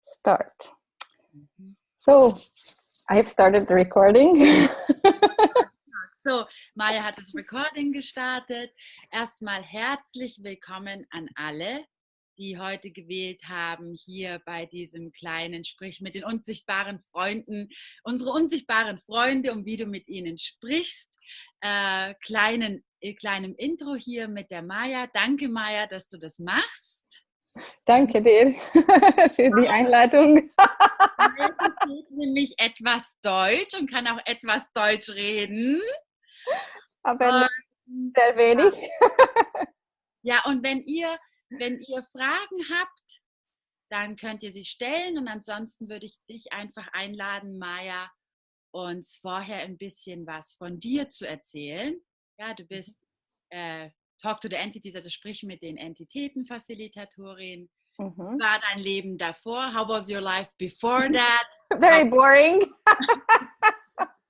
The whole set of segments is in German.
Start. Mhm. So, I have started the recording. So, Maya hat das Recording gestartet. Erstmal herzlich willkommen an alle, die heute gewählt haben, hier bei diesem kleinen Sprich mit den unsichtbaren Freunden, unsere unsichtbaren Freunde, und wie du mit ihnen sprichst. Kleinem Intro hier mit der Maya. Danke, Maya, dass du das machst. Danke dir für die Einladung. Maya versteht nämlich etwas Deutsch und kann auch etwas Deutsch reden. Aber sehr wenig. Ja, und wenn ihr Fragen habt, dann könnt ihr sie stellen, und ansonsten würde ich dich einfach einladen, Maya, uns vorher ein bisschen was von dir zu erzählen. Ja, du bist Talk to the Entities, also sprich mit den Entitäten, Facilitatorin. Mhm. War dein Leben davor? How was your life before that? Very boring.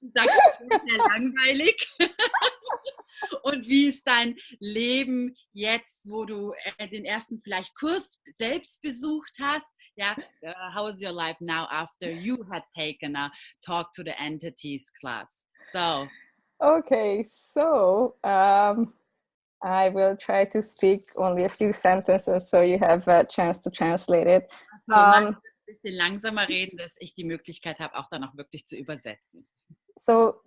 Das ist sehr langweilig. Und wie ist dein Leben jetzt, wo du den ersten vielleicht Kurs selbst besucht hast? Ja, how is your life now after you had taken a Talk to the Entities class? So. Okay, so I will try to speak only a few sentences so you have a chance to translate it. Ein bisschen langsamer reden, dass ich die Möglichkeit habe, auch dann auch wirklich zu übersetzen. So,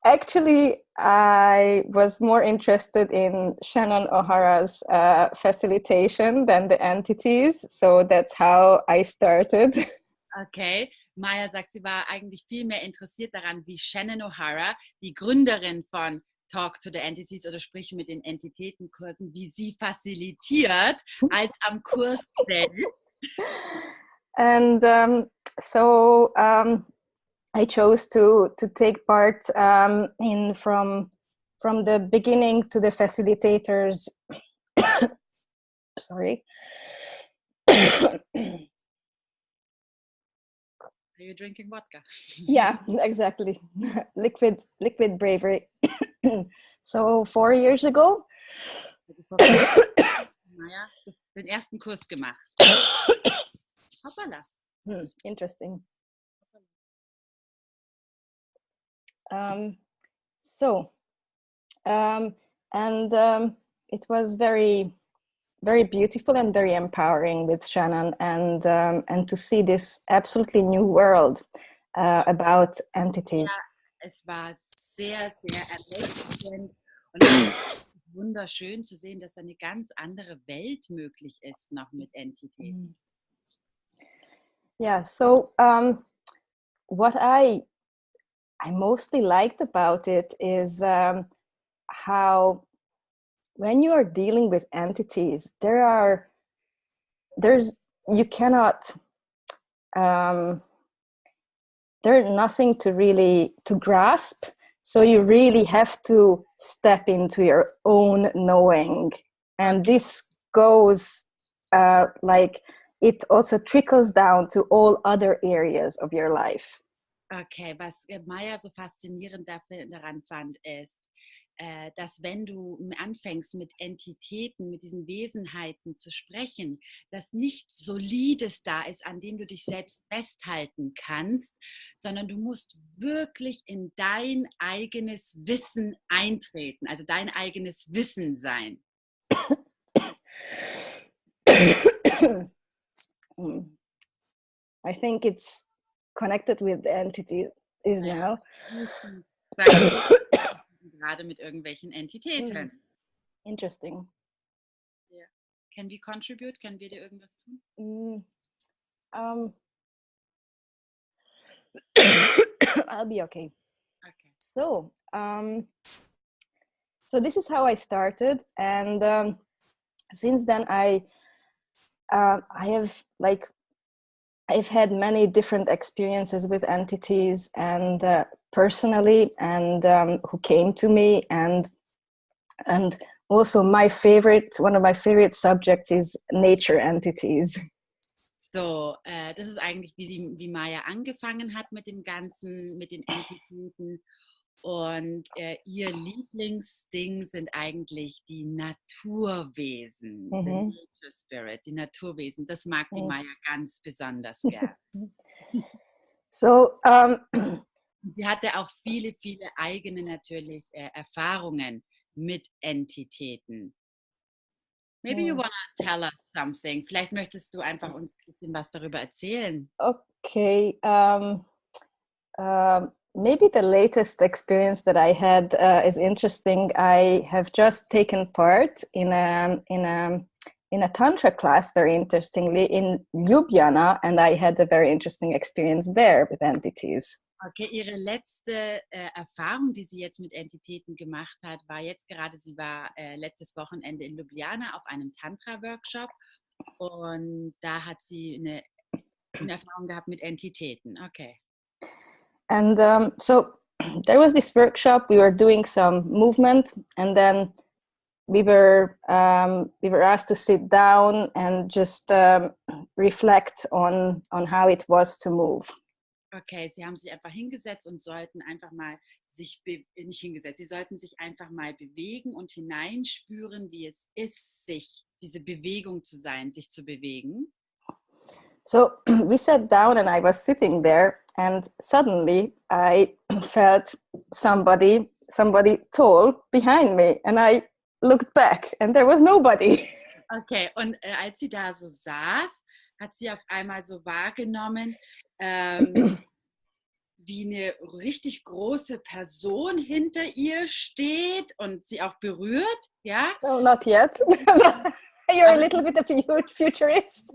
actually, I was more interested in Shannon O'Hara's facilitation than the entities, so that's how I started. Okay, Maya sagt, sie war eigentlich viel mehr interessiert daran, wie Shannon O'Hara, die Gründerin von Talk to the Entities oder Sprich mit den Entitätenkursen, wie sie facilitiert, als am Kurs selbst. And I chose to take part in from the beginning to the facilitators. Sorry. Are you drinking vodka? Yeah, exactly. Liquid bravery. So 4 years ago. Naja, den ersten Kurs gemacht. Hoppala. Interesting. It was very, very beautiful and very empowering with Shannon, and to see this absolutely new world about entities. Ja, es war sehr, sehr erleuchtend und es ist wunderschön zu sehen, dass eine ganz andere Welt möglich ist noch mit Entitäten. Yeah, so what I mostly liked about it is how when you are dealing with entities, you cannot there's nothing to really to grasp, so you really have to step into your own knowing, and this goes like it also trickles down to all other areas of your life. Okay, was Maya so faszinierend daran fand, ist, dass wenn du anfängst mit Entitäten, mit diesen Wesenheiten zu sprechen, dass nichts Solides da ist, an dem du dich selbst festhalten kannst, sondern du musst wirklich in dein eigenes Wissen eintreten, also dein eigenes Wissen sein. I think it's connected with the entity is now. Gerade mit irgendwelchen Entitäten. Interesting. Yeah. Can we contribute? Können wir dir irgendwas tun? I'll be okay. Okay. So this is how I started, and since then I've had many different experiences with entities, and personally, and who came to me, and also one of my favorite subjects is nature entities. So, das ist eigentlich, wie Maya angefangen hat mit dem Ganzen, mit den Entitäten. Und ihr Lieblingsding sind eigentlich die Naturwesen, the Nature Spirit, die Naturwesen. Das mag die Maya ganz besonders gern. So, Sie hatte auch viele, viele eigene natürlich Erfahrungen mit Entitäten. Maybe you wanna tell us something. Vielleicht möchtest du einfach uns ein bisschen was darüber erzählen. okay. Maybe the latest experience that I had is interesting. I have just taken part in a tantra class, very interestingly, in Ljubljana, and I had a very interesting experience there with entities. Okay, ihre letzte Erfahrung, die sie jetzt mit Entitäten gemacht hat, war jetzt gerade, sie war letztes Wochenende in Ljubljana auf einem Tantra-Workshop und da hat sie eine Erfahrung gehabt mit Entitäten. Okay. And so there was this workshop. We were doing some movement, and then we were asked to sit down and just reflect on how it was to move. Okay, sie haben sich einfach hingesetzt und sollten einfach mal nicht hingesetzt, sie sollten sich einfach mal bewegen und hineinspüren, wie es ist, diese Bewegung zu sein, sich zu bewegen. So we sat down and I was sitting there, and suddenly I felt somebody tall behind me, and I looked back and there was nobody. Okay, und als sie da so saß, hat sie auf einmal so wahrgenommen, wie eine richtig große Person hinter ihr steht und sie auch berührt, ja? So not yet. You're a little bit of a futurist.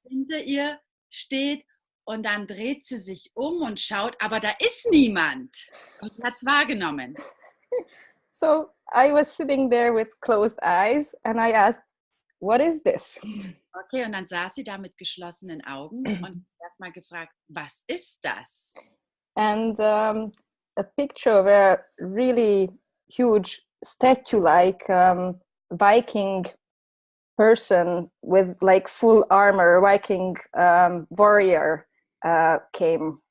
Hinter ihr steht und dann dreht sie sich um und schaut, aber da ist niemand. Und sie hat es wahrgenommen. So I was sitting there with closed eyes and I asked, what is this? Okay, und dann saß sie da mit geschlossenen Augen und erstmal gefragt, was ist das? And a picture of a really huge statue-like Viking person with like full armor, Viking warrior came.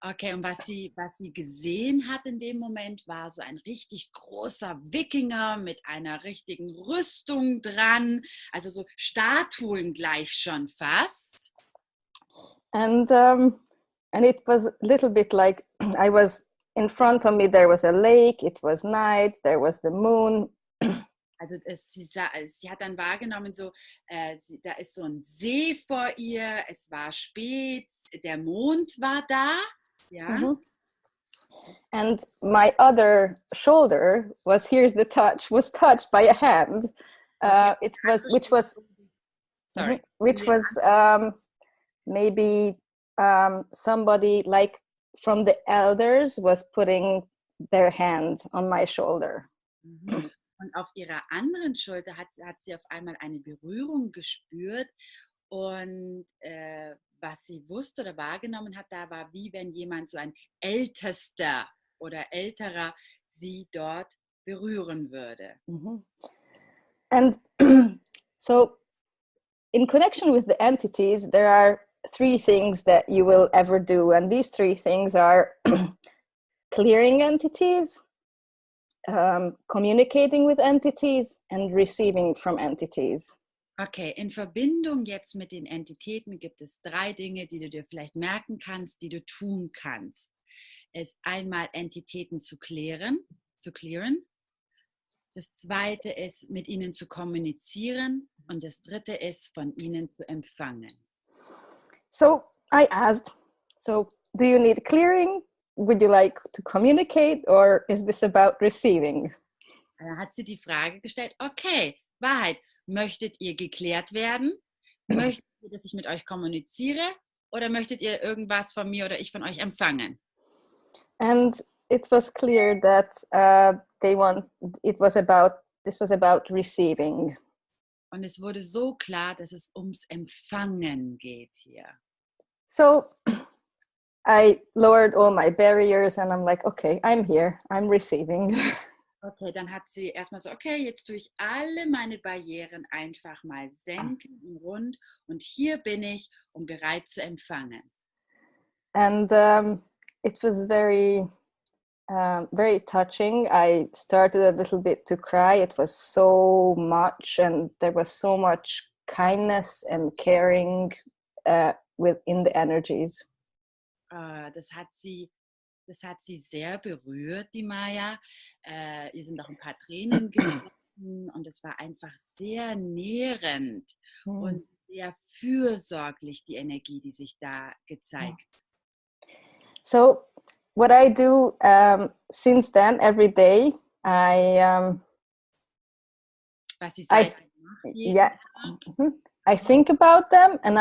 Okay, und was sie gesehen hat in dem Moment, war so ein richtig großer Wikinger mit einer richtigen Rüstung dran, also so Statuen gleich schon fast. And it was a little bit like I was in front of me, there was a lake, it was night, there was the moon. Also sie hat dann wahrgenommen, so, da ist so ein See vor ihr, es war spät, der Mond war da. Ja. Mm-hmm. And my other shoulder was, here's the touch, was touched by a hand. Which was maybe somebody like from the elders was putting their hand on my shoulder. Mhm. Und auf ihrer anderen Schulter hat sie auf einmal eine Berührung gespürt und was sie wusste oder wahrgenommen hat, da war wie wenn jemand so ein Ältester oder Älterer sie dort berühren würde. Mm-hmm. And so in connection with the entities, there are 3 things that you will ever do. And these 3 things are clearing entities, communicating with entities, and receiving from entities. Okay, in Verbindung jetzt mit den Entitäten gibt es 3 Dinge, die du dir vielleicht merken kannst, die du tun kannst. Es einmal Entitäten zu clearen. Das zweite ist, mit ihnen zu kommunizieren. Und das dritte ist, von ihnen zu empfangen. So I asked, so do you need clearing? Would you like to communicate, or is this about receiving? Dann hat sie die Frage gestellt, okay, Wahrheit, möchtet ihr geklärt werden? Möchtet ihr, dass ich mit euch kommuniziere? Oder möchtet ihr irgendwas von mir oder ich von euch empfangen? And it was clear that this was about receiving. Und es wurde so klar, dass es ums Empfangen geht hier. So I lowered all my barriers and I'm like, okay, I'm here, I'm receiving. Okay, dann hat sie erstmal so, okay, jetzt tue ich alle meine Barrieren einfach mal senken und rund und hier bin ich, um bereit zu empfangen. And it was very very touching. I started a little bit to cry. It was so much, and there was so much kindness and caring within the energies. Das hat sie sehr berührt, die Maya. Ihr sind auch ein paar Tränen geflossen und es war einfach sehr nährend und sehr fürsorglich, die Energie, die sich da gezeigt hat. So, what I do since then, every day, was sie seitdem macht, jeden Tag. I think about them, and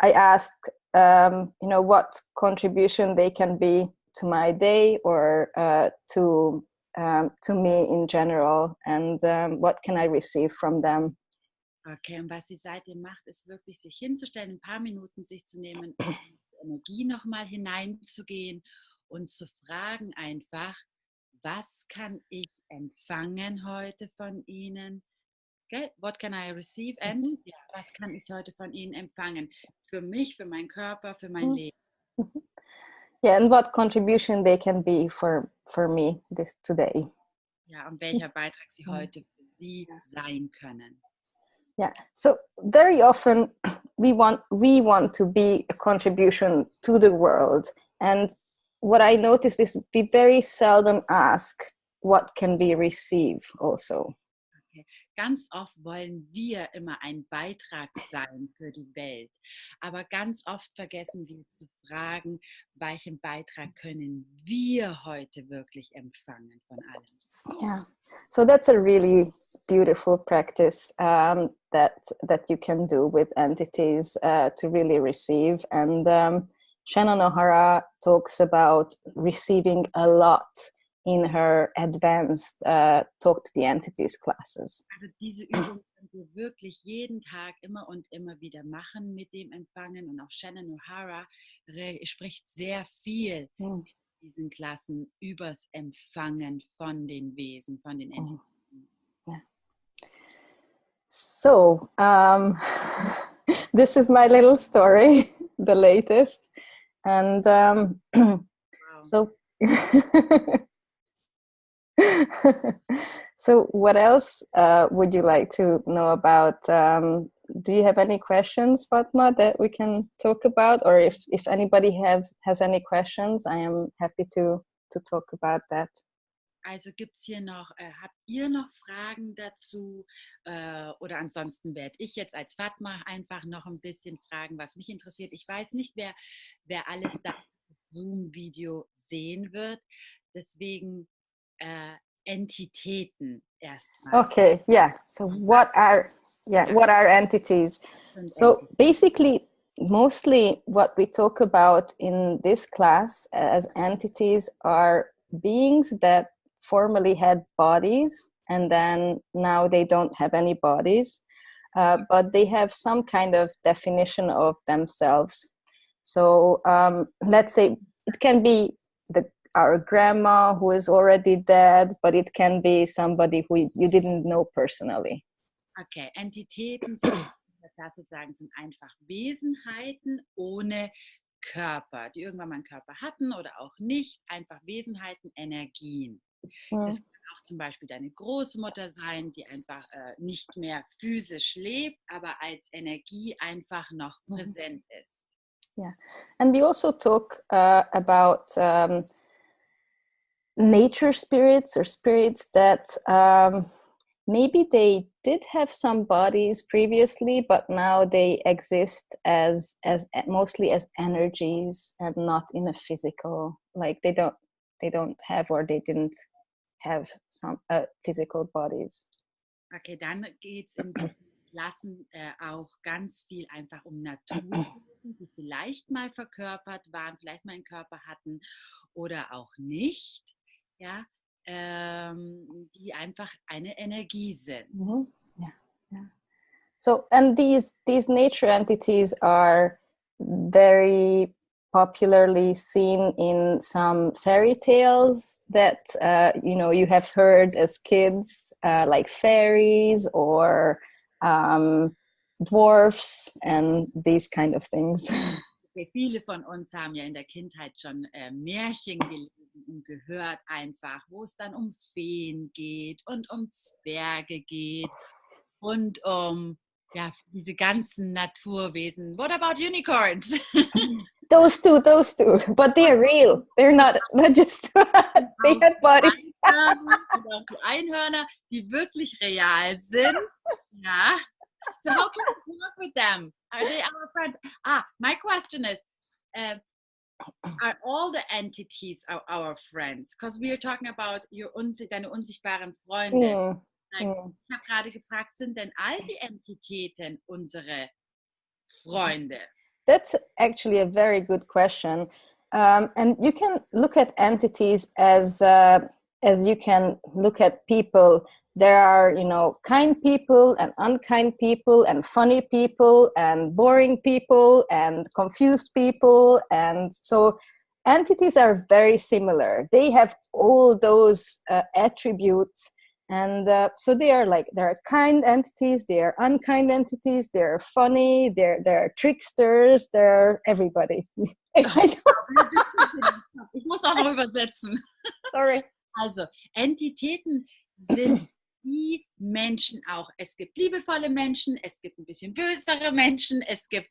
I ask, what contribution they can be to my day, or to me in general, and what can I receive from them. Okay, und was sie seitdem macht, ist wirklich sich hinzustellen, ein paar Minuten sich zu nehmen, in die Energie nochmal hineinzugehen und zu fragen einfach, was kann ich empfangen heute von Ihnen? Okay? What can I receive? And was kann ich heute von Ihnen empfangen? Für mich, für meinen Körper, für mein Leben. Yeah, and what contribution they can be for me today. Ja, und welcher Beitrag sie heute für Sie sein können. Yeah, so very often we want to be a contribution to the world, and what I noticed is we very seldom ask what can we receive also. Okay. Ganz oft wollen wir immer ein Beitrag sein für die Welt, aber ganz oft vergessen wir zu fragen, welchen Beitrag können wir heute wirklich empfangen von allem. Yeah, so that's a really beautiful practice that you can do with entities to really receive. And Shannon O'Hara talks about receiving a lot in her advanced Talk to the Entities classes. Also diese Übung können wir wirklich jeden Tag immer und immer wieder machen mit dem Empfangen. Und auch Shannon O'Hara spricht sehr viel in diesen Klassen übers Empfangen von den Wesen, von den Entitäten. Yeah. So, this is my little story, the latest. And wow. So so what else would you like to know about? Do you have any questions, Fatma, that we can talk about? Or if anybody has any questions, I am happy to talk about that. Also gibt es hier noch, habt ihr noch Fragen dazu? Oder ansonsten werde ich jetzt als Fatma einfach noch ein bisschen fragen, was mich interessiert. Ich weiß nicht, wer alles das Zoom-Video sehen wird. Deswegen Entitäten erstmal. Okay, yeah. So what are entities? So basically, mostly what we talk about in this class as entities are beings that formerly had bodies, and then now they don't have any bodies, but they have some kind of definition of themselves. So let's say it can be our grandma who is already dead, but it can be somebody who you didn't know personally. Okay, Entitäten sind, in der Klasse sagen, sind einfach Wesenheiten ohne Körper, die irgendwann mal einen Körper hatten oder auch nicht, einfach Wesenheiten, Energien. Das kann auch zum Beispiel deine Großmutter sein, die einfach nicht mehr physisch lebt, aber als Energie einfach noch präsent ist. Yeah, and we also talk about nature spirits, or spirits that maybe they did have some bodies previously, but now they exist as mostly as energies and not in a physical, like they don't have, or they didn't have some physical bodies. Okay, dann geht es in den Klassen auch ganz viel einfach um Natur, die vielleicht mal verkörpert waren, vielleicht mal einen Körper hatten oder auch nicht, ja, die einfach eine Energie sind. Yeah, yeah. So, and these nature entities are very popularly seen in some fairy tales that you have heard as kids, like fairies or dwarfs and these kind of things. Okay, viele von uns haben ja in der Kindheit schon Märchen gelesen und gehört einfach, wo es dann um Feen geht und um Zwerge geht und um ja, diese ganzen Naturwesen. What about unicorns? Those two, but they're real. They're not just, they have bodies. Und auch die Einhörner, die wirklich real sind. Ja. So how can we work with them? Are they our friends? My question is, are all the entities our friends? Because we are talking about deine unsichtbaren Freunde. Ich habe gerade gefragt, sind denn all die Entitäten unsere Freunde? That's actually a very good question. And you can look at entities as you can look at people. There are, kind people and unkind people and funny people and boring people and confused people. And so entities are very similar. They have all those attributes. And so there are kind entities, there are unkind entities, there are funny, there are tricksters, there are everybody. Ich muss auch noch übersetzen. Sorry. Also, Entitäten sind wie Menschen auch. Es gibt liebevolle Menschen, es gibt ein bisschen bösere Menschen, es gibt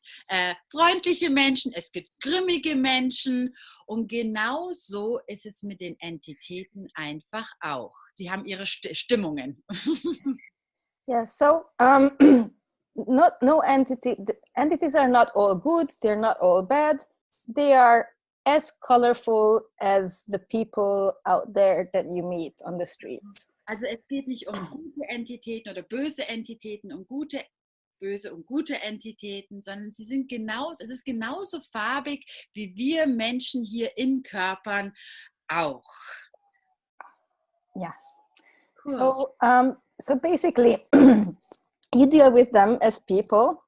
freundliche Menschen, es gibt grimmige Menschen. Und genau so ist es mit den Entitäten einfach auch. Sie haben ihre Stimmungen. Yeah, so no entity. The entities are not all good. They're not all bad. They are as colorful as the people out there that you meet on the streets. Also es geht nicht um gute Entitäten oder böse Entitäten, um böse und gute Entitäten, sondern es ist genauso farbig wie wir Menschen hier in Körpern auch. Yes. Cool. So basically, you deal with them as people.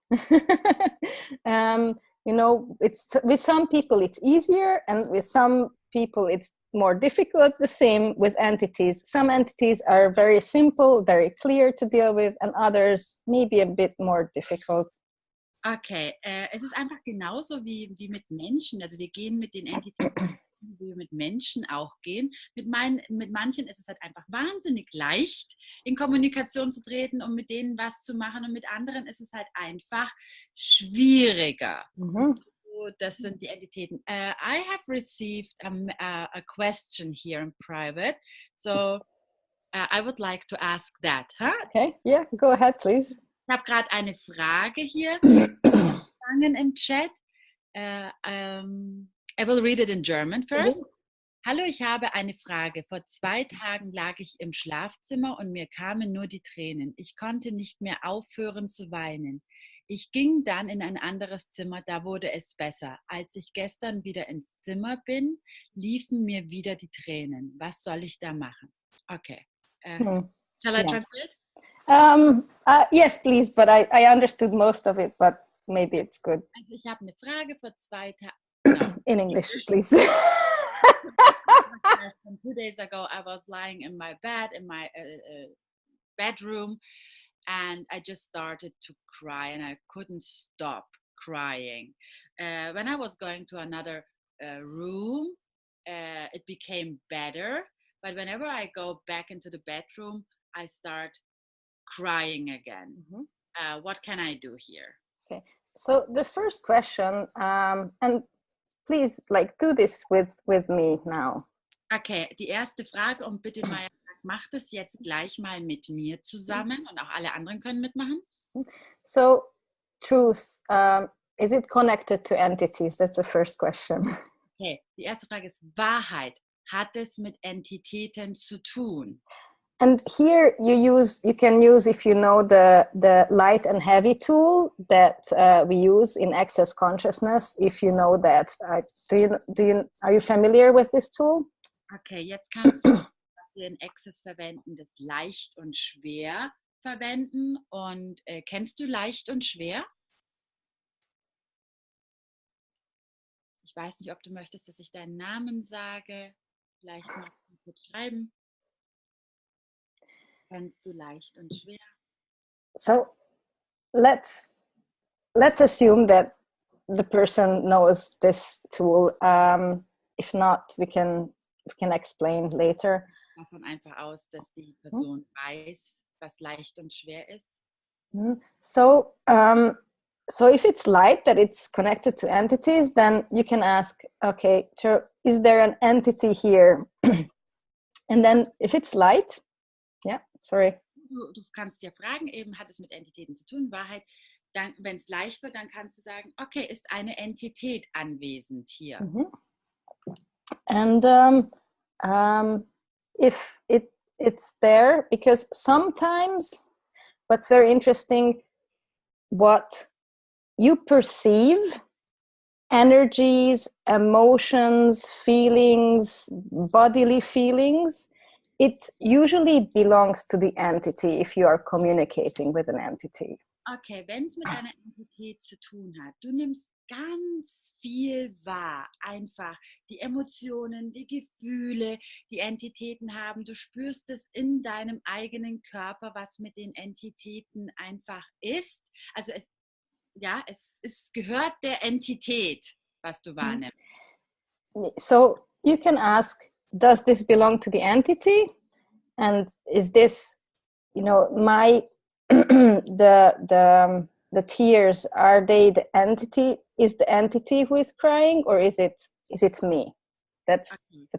It's with some people it's easier, and with some people it's more difficult. The same with entities. Some entities are very simple, very clear to deal with, and others maybe a bit more difficult. Okay, es ist einfach genauso wie mit Menschen. Also wir gehen mit den Entitäten, wie wir mit Menschen auch gehen. Mit manchen ist es halt einfach wahnsinnig leicht, in Kommunikation zu treten und mit denen was zu machen. Und mit anderen ist es halt einfach schwieriger. Mhm. Das sind die Entitäten. I have received a question here in private. So I would like to ask that. Huh? Okay, yeah, go ahead, please. Ich habe gerade eine Frage hier empfangen im Chat. I will read it in German first. Hallo, ich habe eine Frage. Vor 2 Tagen lag ich im Schlafzimmer und mir kamen nur die Tränen. Ich konnte nicht mehr aufhören zu weinen. Ich ging dann in ein anderes Zimmer, da wurde es besser. Als ich gestern wieder ins Zimmer bin, liefen mir wieder die Tränen. Was soll ich da machen? Okay. Shall I translate? Yes, please, but I understood most of it, but maybe it's good. Also ich habe eine Frage vor 2 Tagen. No. In English, please. 2 days ago, I was lying in my bed, in my bedroom, and I just started to cry, and I couldn't stop crying. When I was going to another room, it became better, but whenever I go back into the bedroom, I start crying again. Mm-hmm. What can I do here? Okay, so the first question, and please do this with me now. Okay, die erste Frage, und bitte Maya, mach das jetzt gleich mal mit mir zusammen, und auch alle anderen können mitmachen. So, truth, is it connected to entities? That's the first question. Okay, die erste Frage ist Wahrheit. Hat es mit Entitäten zu tun? And here you can use, if you know the light and heavy tool that we use in Access Consciousness. If you know that, are you familiar with this tool? Okay, jetzt kannst du, was wir in Access verwenden, das leicht und schwer verwenden. Und kennst du leicht und schwer? Ich weiß nicht, ob du möchtest, dass ich deinen Namen sage. Vielleicht magst du kurz schreiben. Kennst du leicht und schwer? So let's assume that the person knows this tool. If not, we can can explain later. Davon einfach aus, dass die Person weiß, was leicht und schwer ist. So if it's light, that it's connected to entities, then you can ask, okay, is there an entity here? And then if it's light, Du kannst dir fragen, eben hat es mit Entitäten zu tun, Wahrheit. Dann, wenn es leicht wird, dann kannst du sagen, okay, ist eine Entität anwesend hier? And if it's there, because sometimes what's very interesting, what you perceive, energies, emotions, feelings, bodily feelings, it usually belongs to the entity if you are communicating with an entity. Okay, wenn es mit einer Entität zu tun hat, du nimmst ganz viel wahr, einfach die Emotionen, die Gefühle, die Entitäten haben, du spürst es in deinem eigenen Körper, was mit den Entitäten einfach ist. Also es gehört der Entität, was du wahrnimmst. So you can ask, does this belong to the entity? And is this, my the tears, are they the entity? Is the entity who is crying, or is it me? That's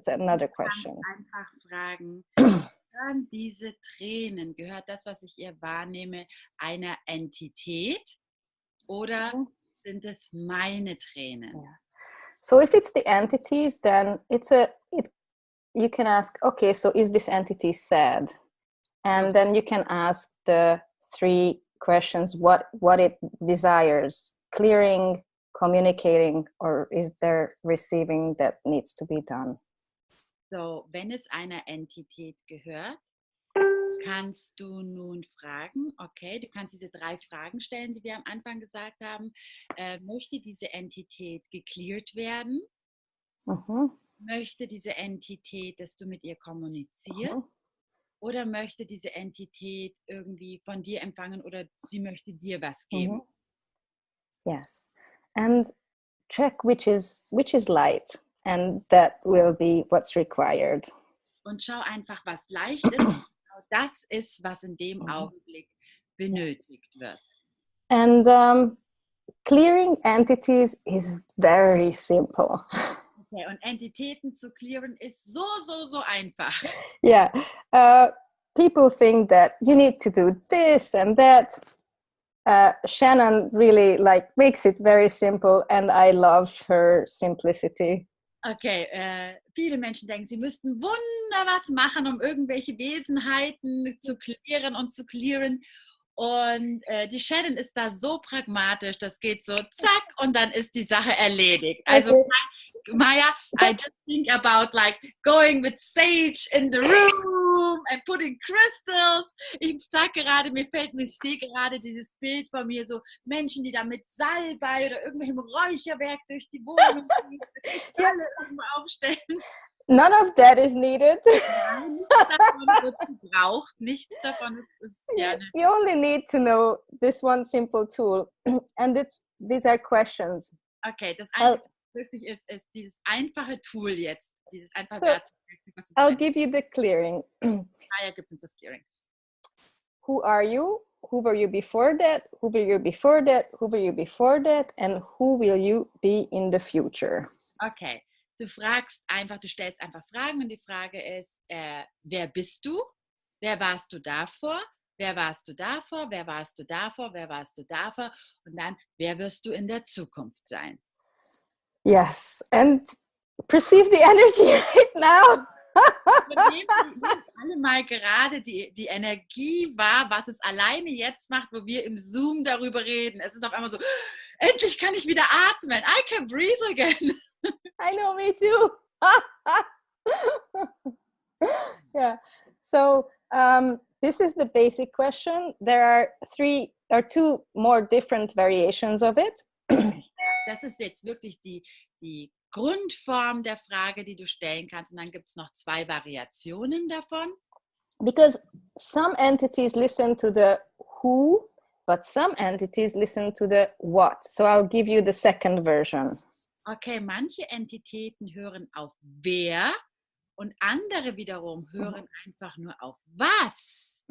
another question. Du kannst einfach fragen, gehören diese Tränen, gehört das, was ich hier wahrnehme, einer Entität oder sind es meine Tränen? Yeah. So if it's the entities, then you can ask, okay, so is this entity sad? And then you can ask the 3 questions, what it desires, clearing, communicating, or is there receiving that needs to be done? So, wenn es einer Entität gehört, kannst du nun fragen, okay, du kannst diese 3 Fragen stellen, die wir am Anfang gesagt haben. Möchte diese Entität geklärt werden? Möchte diese Entität, dass du mit ihr kommunizierst? Oder möchte diese Entität irgendwie von dir empfangen oder sie möchte dir was geben? Yes. And check which is light, and that will be what's required. Und schau einfach, was leicht ist. Und das ist, was in dem Augenblick benötigt wird. And clearing entities is very simple. Okay, und Entitäten zu clearen ist so einfach. Yeah. People think that you need to do this and that. Shannon really makes it very simple, and I love her simplicity. Okay, viele Menschen denken, sie müssten was machen, um irgendwelche Wesenheiten zu klären und zu clearen. Und die Shannon ist da so pragmatisch, das geht so zack und dann ist die Sache erledigt. Also Maya, I just think about going with sage in the room and putting crystals. Ich sehe gerade dieses Bild von mir, so Menschen, die da mit Salbei oder irgendwelchem Räucherwerk durch die Wohnung alle irgendwo aufstellen. None of that is needed. Nein, nichts davon wird gebraucht. Nichts davon ist You only need to know this one simple tool. And these are questions. Okay, das Einzige, was wirklich ist dieses einfache Tool jetzt. Dieses einfache Werkzeug. I'll give you the clearing. Maya gibt uns das Clearing. Who are you? Who were you before that? Who were you before that? Who were you before that? And who will you be in the future? Okay. Du stellst einfach Fragen und die Frage ist, wer bist du? Wer warst du davor? Wer warst du davor? Wer warst du davor? Wer warst du davor? Und dann, wer wirst du in der Zukunft sein? Yes, and perceive the energy right now. Nehmen alle mal gerade die Energie wahr, was es alleine jetzt macht, wo wir im Zoom darüber reden. Es ist auf einmal so, endlich kann ich wieder atmen. I can breathe again. I know, me too. Yeah. So this is the basic question. There are 2 more different variations of it. Das ist jetzt wirklich die Grundform der Frage, die du stellen kannst. Und dann gibt es noch 2 Variationen davon. Because some entities listen to the who, but some entities listen to the what. So I'll give you the second version. Okay, manche Entitäten hören auf wer Und andere wiederum hören einfach nur auf was.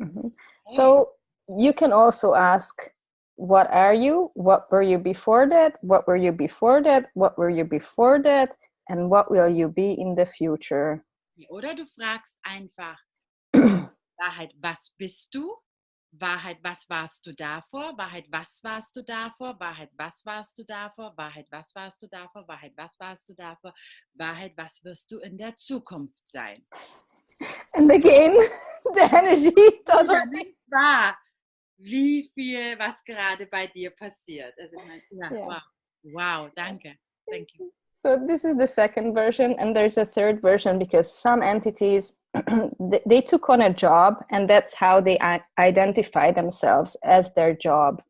So you can also ask, what are you? What were you before that? What were you before that? What were you before that? And what will you be in the future? Oder du fragst einfach, Wahrheit, was bist du? Wahrheit, was warst du davor? Wahrheit, was warst du davor? Wahrheit, was warst du davor? Wahrheit, was warst du davor? Wahrheit, was warst du davor? Wahrheit, was wirst du in der Zukunft sein? And again, the energy Nicht wahr, wie viel, was gerade bei dir passiert. Also, Yeah. wow, danke. Thank you. So this is the second version, and there's a third version because some entities they took on a job, and that's how they identify themselves as their job.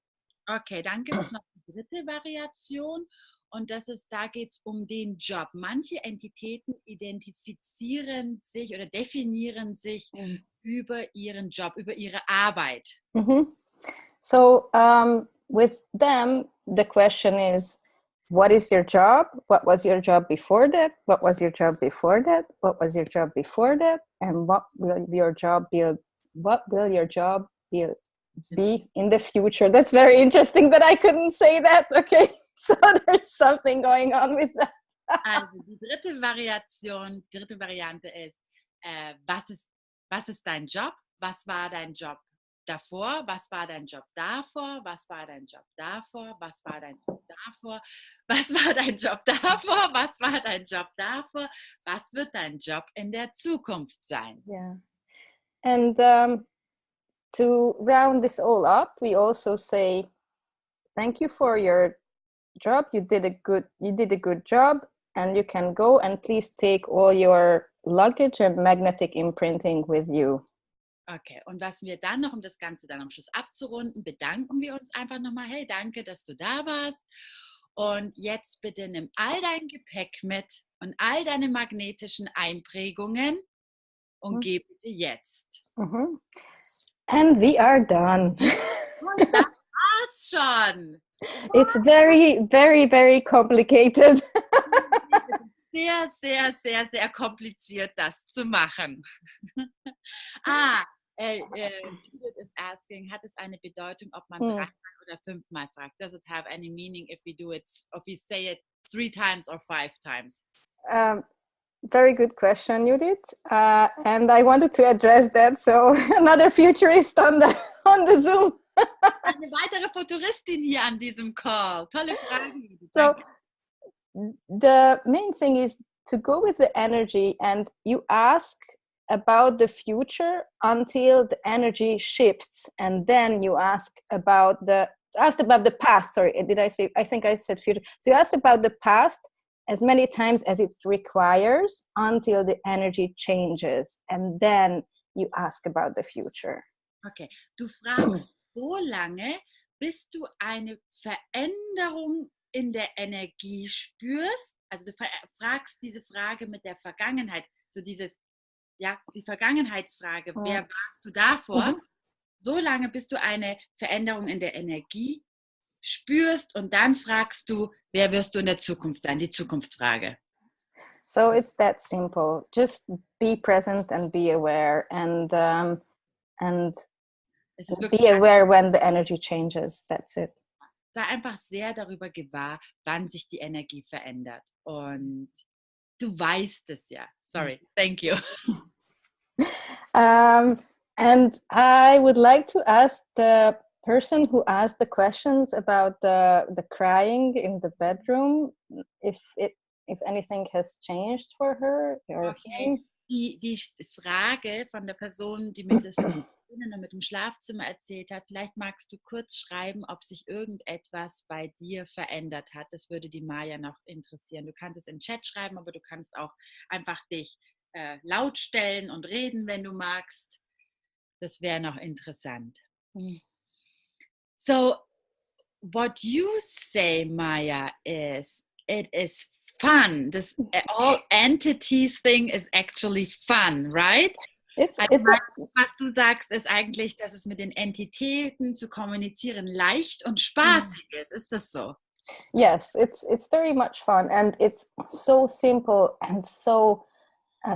Okay, dann gibt es noch die dritte Variation und da geht es um den Job. Manche Entitäten identifizieren sich oder definieren sich über ihren Job, über ihre Arbeit. So with them, the question is, what is your job? What was your job before that? What was your job before that? What was your job before that? And what will your job be? What will your job be in the future? That's very interesting that I couldn't say that. Okay, so there's something going on with that. Also die dritte Variante ist, was ist dein Job? Was war dein Job davor? Was war dein Job davor? Was war dein Job davor? Was war dein Job davor? Was war dein Job davor? Was war dein Job davor? Was wird dein Job in der Zukunft sein? Yeah. And to round this all up, we also say, thank you for your job. You did a good job, and you can go, and please take all your luggage and magnetic imprinting with you. Okay, und was wir dann noch, um das Ganze dann am Schluss abzurunden, bedanken wir uns einfach nochmal, hey, danke, dass du da warst. Und jetzt bitte nimm all dein Gepäck mit und all deine magnetischen Einprägungen und geh bitte jetzt. And we are done. Und das war's schon. It's very, very, very complicated. Sehr, sehr, sehr, sehr kompliziert, das zu machen. Judith is asking, hat es eine Bedeutung, ob man 3-mal oder 5-mal fragt? Does it have any meaning if we do it, if we say it 3 times or 5 times? Very good question, Judith. And I wanted to address that. So another futurist on the Zoom. Eine weitere Futuristin hier an diesem Call. Tolle Fragen. So the main thing is to go with the energy, and you ask about the future until the energy shifts, and then you ask about the past. Sorry, did I say? I think I said future. So you ask about the past as many times as it requires until the energy changes, and then you ask about the future. Okay, du fragst so lange, bis du eine Veränderung in der Energie spürst. Also du fragst diese Frage mit der Vergangenheit, so dieses, ja, die Vergangenheitsfrage, wer warst du davor? So lange, bis du eine Veränderung in der Energie spürst, und dann fragst du, wer wirst du in der Zukunft sein? Die Zukunftsfrage. So it's that simple. Just be present and be aware, and be aware when the energy changes. That's it. Sei einfach sehr darüber gewahr, wann sich die Energie verändert. Und du weißt es ja. Sorry, thank you. And I would like to ask the person who asked the questions about the crying in the bedroom, if anything has changed for her or him. Die Frage von der Person, die mit dem Schlafzimmer erzählt hat, vielleicht magst du kurz schreiben, ob sich irgendetwas bei dir verändert hat. Das würde die Maja noch interessieren. Du kannst es in den Chat schreiben, aber du kannst auch einfach dich laut stellen und reden, wenn du magst. Das wäre noch interessant. So, what you say, Maya, is it is fun. This whole entity thing is actually fun, right? Was du sagst, ist eigentlich, dass es mit den Entitäten zu kommunizieren leicht und spaßig ist. Ist das so? Yes, it's very much fun, and it's so simple and so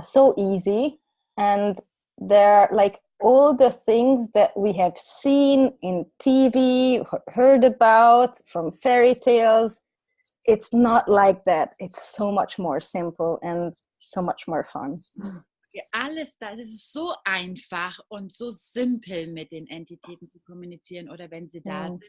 so easy, and they're like all the things that we have seen in TV, heard about from fairy tales. It's not like that. It's so much more simple and so much more fun. Ja, alles das, es ist so einfach und so simpel mit den Entitäten zu kommunizieren oder wenn sie da sind.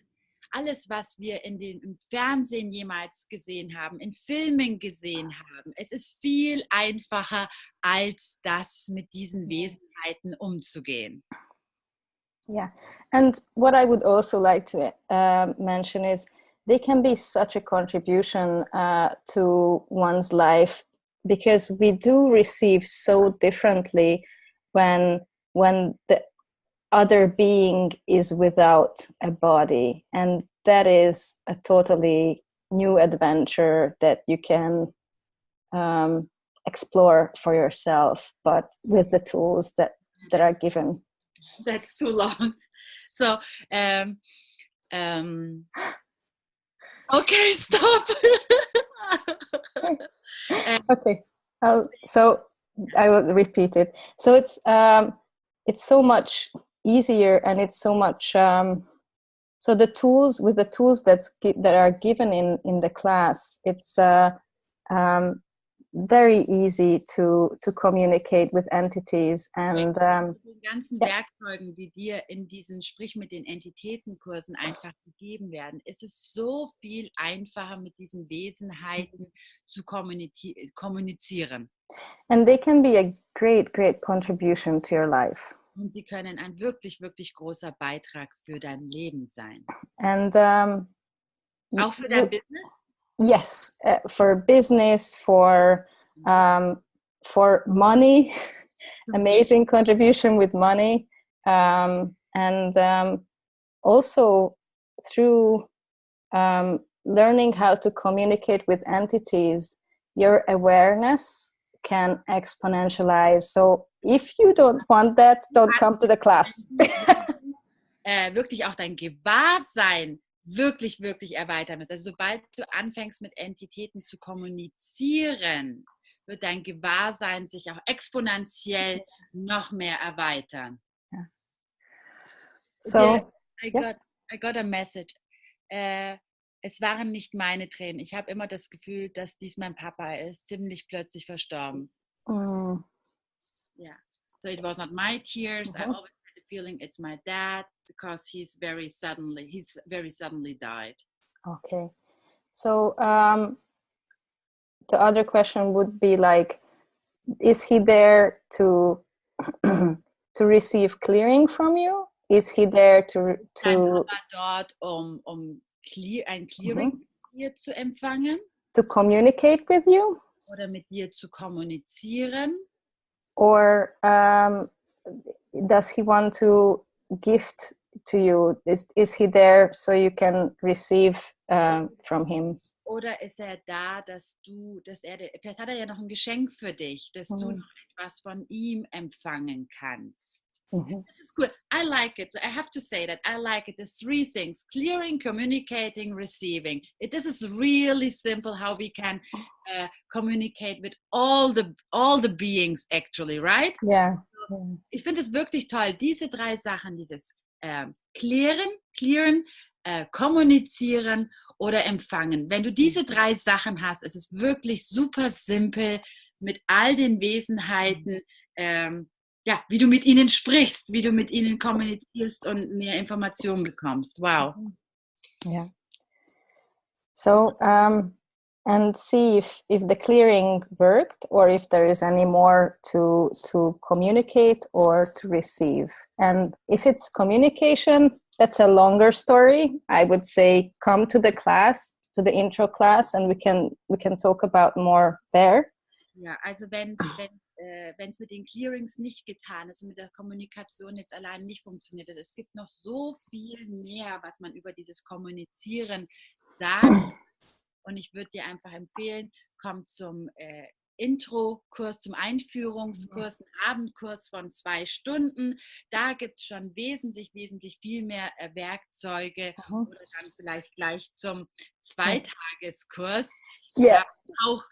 Alles, was wir im Fernsehen jemals gesehen haben, in Filmen gesehen haben, es ist viel einfacher, als das mit diesen Wesenheiten umzugehen. Yeah, and what I would also like to mention is they can be such a contribution to one's life, because we do receive so differently when the other being is without a body, and that is a totally new adventure that you can explore for yourself, but with the tools that are given. That's too long. So, okay, stop. Okay. So I will repeat it. So it's so much easier, and it's so much. So the tools that are given in the class, it's very easy to communicate with entities, and die ganzen Werkzeugen, die dir in diesen Sprich mit den Entitätenkursen einfach gegeben werden, ist es so viel einfacher, mit diesen Wesenheiten zu kommunizieren. And they can be a great contribution to your life. Und sie können ein wirklich, wirklich großer Beitrag für dein Leben sein. And auch für dein Business? Yes, for business, for money, amazing contribution with money, and also through learning how to communicate with entities, your awareness can exponentialize. So if you don't want that, don't come to the class. Wirklich auch dein Gewahrsein wirklich, wirklich erweitern ist. Also sobald du anfängst mit Entitäten zu kommunizieren, wird dein Gewahrsein sich auch exponentiell noch mehr erweitern. Yeah. So, yes, I got a message. Es waren nicht meine Tränen. Ich habe immer das Gefühl, dass dies mein Papa ist, ziemlich plötzlich verstorben. Yeah. So it was not my tears. I always had the feeling it's my dad, because he's very suddenly died. Okay. So the other question would be like, is he there to to receive clearing from you? Is he there to Dein Papa dort, ein Clearing hier zu empfangen? To communicate with you? Oder mit dir zu kommunizieren? Or does he want to gift to you? Is he there so you can receive from him? Oder ist er da, vielleicht hat er ja noch ein Geschenk für dich, dass du noch etwas von ihm empfangen kannst. This is good. I like it. I have to say that I like it. There's 3 things: clearing, communicating, receiving. This is really simple how we can communicate with all the beings actually, right? Yeah. Ich finde es wirklich toll, diese 3 Sachen, dieses clearen, kommunizieren oder empfangen. Wenn du diese 3 Sachen hast, ist es wirklich super simpel mit all den Wesenheiten, wie du mit ihnen sprichst, wie du mit ihnen kommunizierst und mehr Informationen bekommst. Wow. Yeah. So, and see if the clearing worked, or if there is any more to communicate or to receive. And if it's communication, that's a longer story. I would say come to the class, to the intro class, and we can talk about more there. Ja, also wenn es mit den Clearings nicht getan ist und mit der Kommunikation jetzt allein nicht funktioniert, es gibt noch so viel mehr, was man über dieses Kommunizieren sagt. Und ich würde dir einfach empfehlen, komm zum Intro-Kurs, zum Einführungskurs, einen Abendkurs von 2 Stunden. Da gibt es schon wesentlich viel mehr Werkzeuge. Oder dann vielleicht gleich zum 2-Tageskurs. Yes.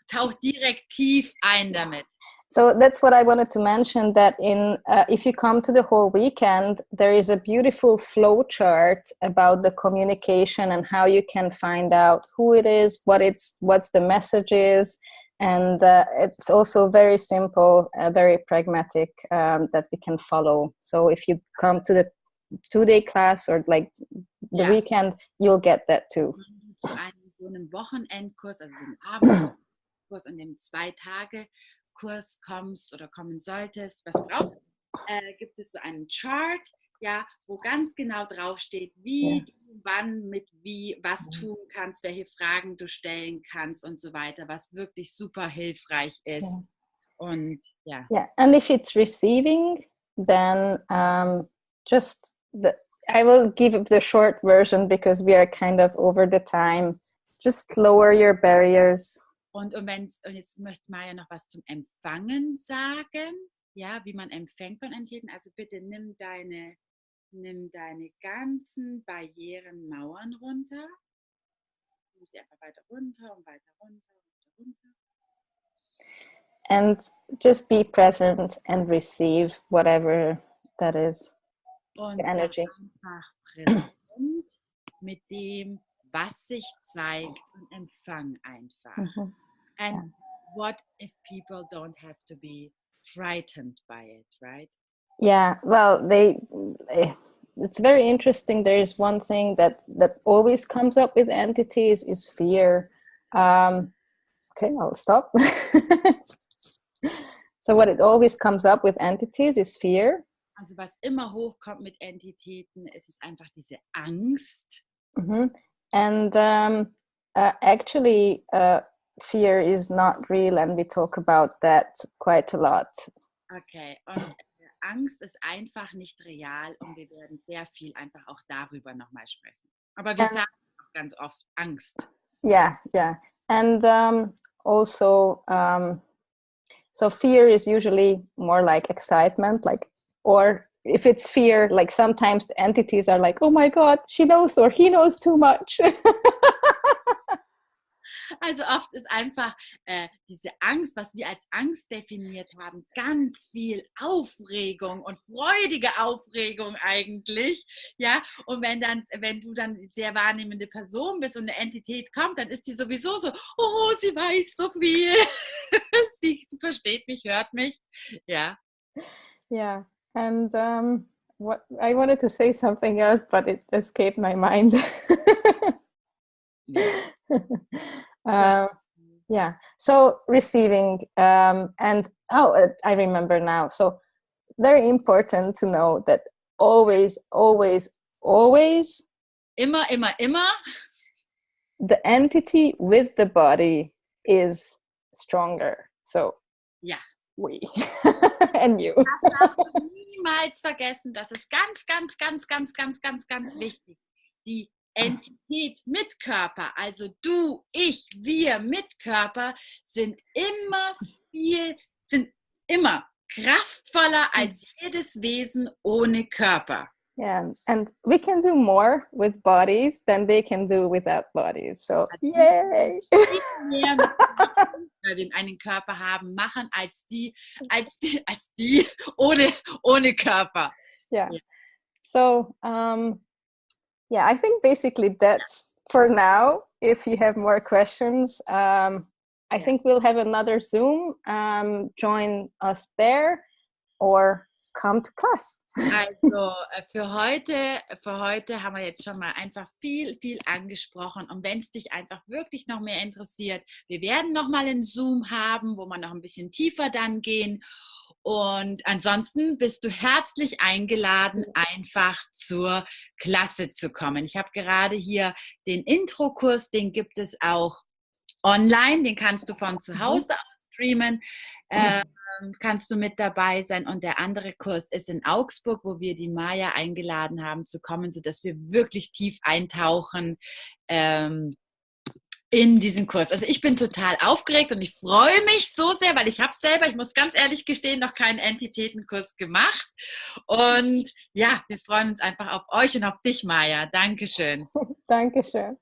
Tauch direkt tief ein damit. So that's what I wanted to mention, that if you come to the whole weekend, there is a beautiful flow chart about the communication and how you can find out who it is, what's the message is. And it's also very simple, very pragmatic, that we can follow. So if you come to the 2-day class or like the weekend, you'll get that too. Zu so einem Wochenendkurs, also dem Abendkurs und dem 2-Tage-Kurs kommst oder kommen solltest, was brauchst du? Gibt es so einen Chart, ja, wo ganz genau draufsteht, wie du wann mit wie was tun kannst, welche Fragen du stellen kannst und so weiter, was wirklich super hilfreich ist. Und ja. Yeah, and if it's receiving, then I will give the short version because we are kind of over the time. Just lower your barriers. Und jetzt möchte Maja noch was zum Empfangen sagen, ja, wie man empfängt von Entitäten. Also bitte nimm deine ganzen Barrierenmauern runter. Nimm sie einfach weiter runter und weiter runter und runter. And just be present and receive whatever that is. Und the energy. Einfach präsent mit dem, was sich zeigt, und empfang einfach. Mm-hmm. And what if people don't have to be frightened by it, right? Yeah, well, it's very interesting. There is one thing that always comes up with entities is fear. Okay, I'll stop. So what it always comes up with entities is fear. Also was immer hochkommt mit Entitäten, ist es einfach diese Angst. Mm-hmm. And actually, fear is not real, and we talk about that quite a lot. Okay, und Angst ist einfach nicht real, und wir werden sehr viel einfach auch darüber nochmal sprechen. Aber wir sagen auch ganz oft Angst. Yeah. And also, so fear is usually more like excitement, or if it's fear, like sometimes the entities are like, oh my God, she knows or he knows too much. Also oft ist einfach diese Angst, was wir als Angst definiert haben, ganz viel Aufregung und freudige Aufregung eigentlich, ja. Und wenn du dann sehr wahrnehmende Person bist und eine Entität kommt, dann ist die sowieso so, oh, sie weiß so viel, sie versteht mich, hört mich, ja. Yeah, and what I wanted to say something else, but it escaped my mind. Yeah, so receiving, and I remember now. So very important to know that always immer the entity with the body is stronger. So ja. We and you. Das darfst du niemals vergessen. Das ist ganz wichtig. Die Entität mit Körper, also du, ich, wir mit Körper, sind immer kraftvoller als jedes Wesen ohne Körper. Yeah, and we can do more with bodies than they can do without bodies. So, yay! Mehr weil wir einen Körper haben, machen als die ohne Körper. Yeah. So, yeah, I think basically that's for now. If you have more questions, I think we'll have another Zoom. Join us there or come to class. Also für heute haben wir jetzt schon mal einfach viel angesprochen, und wenn es dich einfach wirklich noch mehr interessiert, wir werden noch mal einen Zoom haben, wo wir noch ein bisschen tiefer dann gehen, und ansonsten bist du herzlich eingeladen, einfach zur Klasse zu kommen. Ich habe gerade hier den Intro-Kurs, den gibt es auch online, den kannst du von zu Hause aus streamen. Kannst du mit dabei sein, und der andere Kurs ist in Augsburg, wo wir die Maja eingeladen haben zu kommen, sodass wir wirklich tief eintauchen in diesen Kurs. Also ich bin total aufgeregt und ich freue mich so sehr, weil ich habe selber, ich muss ganz ehrlich gestehen, noch keinen Entitätenkurs gemacht, und ja, wir freuen uns einfach auf euch und auf dich, Maja. Dankeschön. Dankeschön.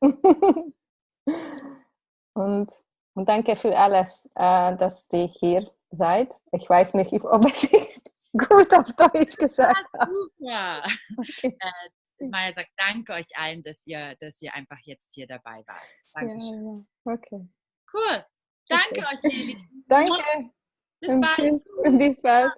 Und danke für alles, dass du hier seid. Ich weiß nicht, ob ich es gut auf Deutsch gesagt habe. Super. Okay. Maja sagt, danke euch allen, dass ihr einfach jetzt hier dabei wart. Dankeschön. Ja. Okay. Cool. Danke Okay. euch, ihr Lieben. Danke Bis und bald. tschüss und bis bald.